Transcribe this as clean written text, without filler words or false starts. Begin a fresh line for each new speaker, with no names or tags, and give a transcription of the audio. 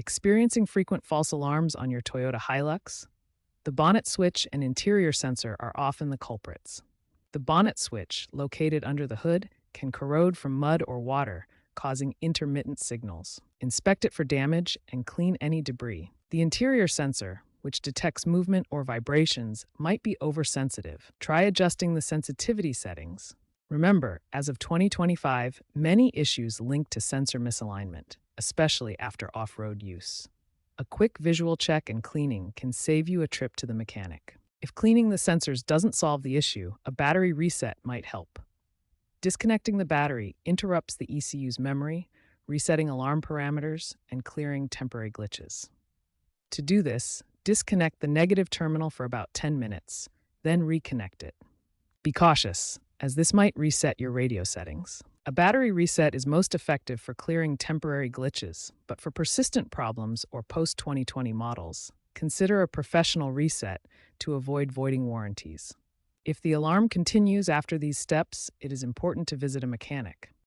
Experiencing frequent false alarms on your Toyota Hilux? The bonnet switch and interior sensor are often the culprits. The bonnet switch, located under the hood, can corrode from mud or water, causing intermittent signals. Inspect it for damage and clean any debris. The interior sensor, which detects movement or vibrations, might be oversensitive. Try adjusting the sensitivity settings. Remember, as of 2025, many issues link to sensor misalignment, especially after off-road use. A quick visual check and cleaning can save you a trip to the mechanic. If cleaning the sensors doesn't solve the issue, a battery reset might help. Disconnecting the battery interrupts the ECU's memory, resetting alarm parameters, and clearing temporary glitches. To do this, disconnect the negative terminal for about 10 minutes, then reconnect it. Be cautious, as this might reset your radio settings. A battery reset is most effective for clearing temporary glitches, but for persistent problems or post-2020 models, consider a professional reset to avoid voiding warranties. If the alarm continues after these steps, it is important to visit a mechanic.